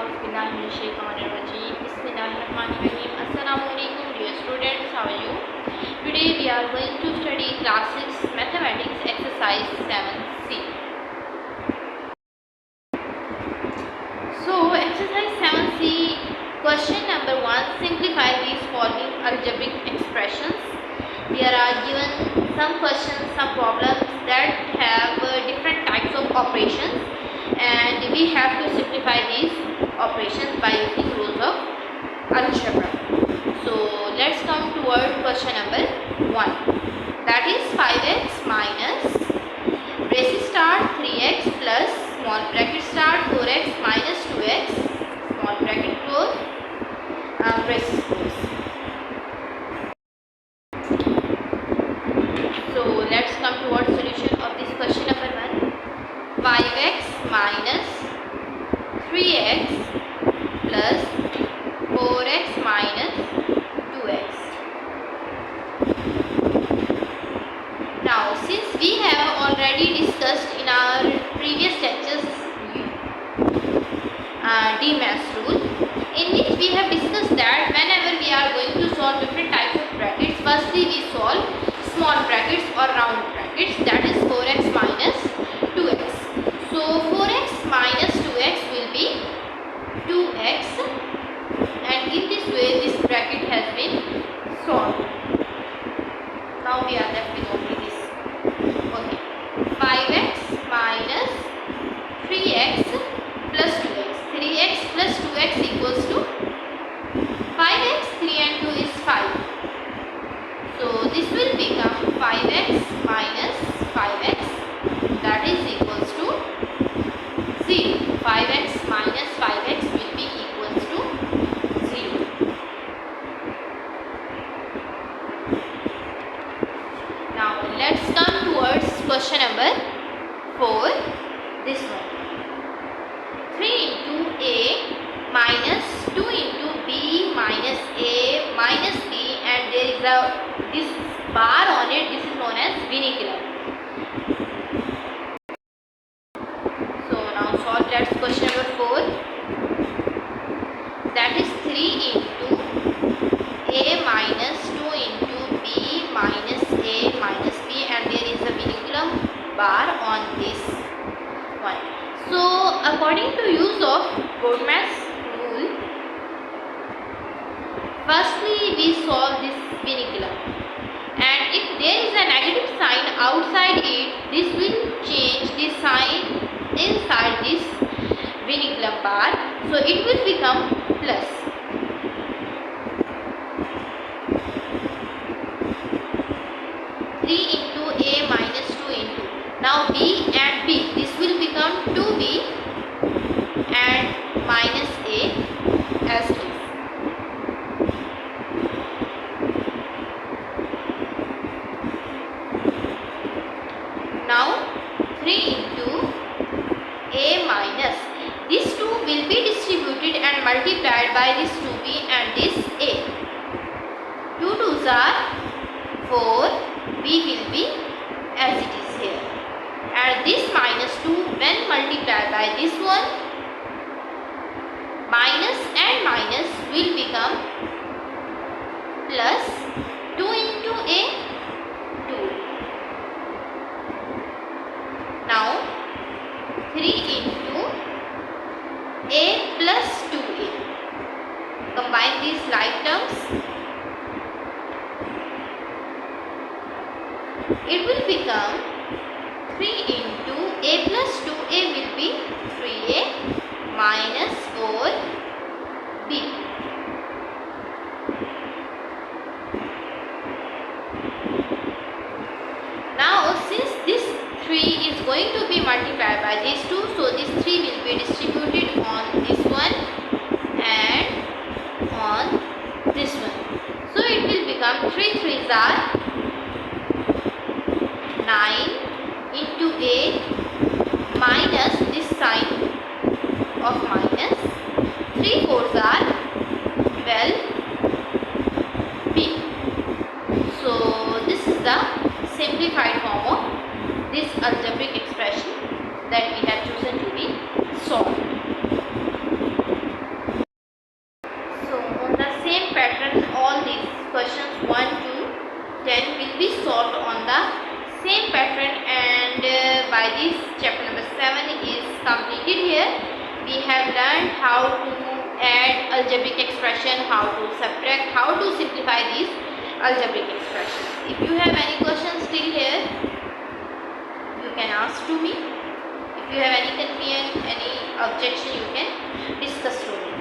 Auzubillahiminash-shaytanir-rajeem. Bismillahir-rahmanir-rahim. Assalamualaikum dear students, how are you? Today we are going to study class 6 mathematics exercise 7c. So exercise 7c, question number 1, simplify these following algebraic expressions. There are given some questions, some problems that have different types of operations, and we have to simplify these operations by using rules of algebra. So let's come toward question number 1, that is 5x minus braces start 3x plus small bracket start 4x minus 2x small bracket close braces close. So let's come towards solution of this question number 1. 5x minus 3x plus 4x minus 2x. Now since we have already discussed in our previous lectures D-mass rule, in which we have discussed that whenever we are going to solve different types of brackets, firstly we solve small brackets or round brackets, that is 4x minus 2x. So 4x minus 2x will be 2x, and in this way this bracket has been solved. Now we are left with only this. Okay, 5x minus 3x plus 2x. 3x plus 2x equals to 5x. 3 and 2 is 5. So this will become 5x minus 5x, that is equals to 0. 5x minus 5x will be equals to 0. Now let's come towards question number 4, this one. 3 into a minus 2 into b minus a minus b, and there is this bar on it. This is known as Bilingual. So now solve that question number 4, that is 3 into a minus 2 into b minus a minus b, and there is a Bilingual bar on this one. So according to use of Boardman's rule, firstly we solve this Bilingual, and if there is a negative sign outside it, this will change the sign inside this Bilingual bar, so it will become plus. Into a minus 2 into, now b and b, this will become 2b and minus a as is. Now 3 into a minus, this 2 will be distributed and multiplied by this 2b and this a. 2 2s are 4, b will be as it is here, and this minus 2 when multiplied by this one, minus and minus will become plus. 2 into a, 2. Now 3 into a plus 2a, combine these like terms, it will become 3 into a plus 2a will be 3a minus 4b. Now since this 3 is going to be multiplied by these 2, so this 3 will be distributed on this one and on this one. So it will become 3 3s are 9 into a minus this sign of minus, 3 4s are 12 b. So this is the simplified form of this algebraic expression that we have chosen to be solved. same pattern, and by this chapter number 7 is completed here. We have learned how to add algebraic expression, how to subtract, how to simplify these algebraic expressions. If you have any questions still here, you can ask to me. If you have any confusion, any objection, you can discuss to me.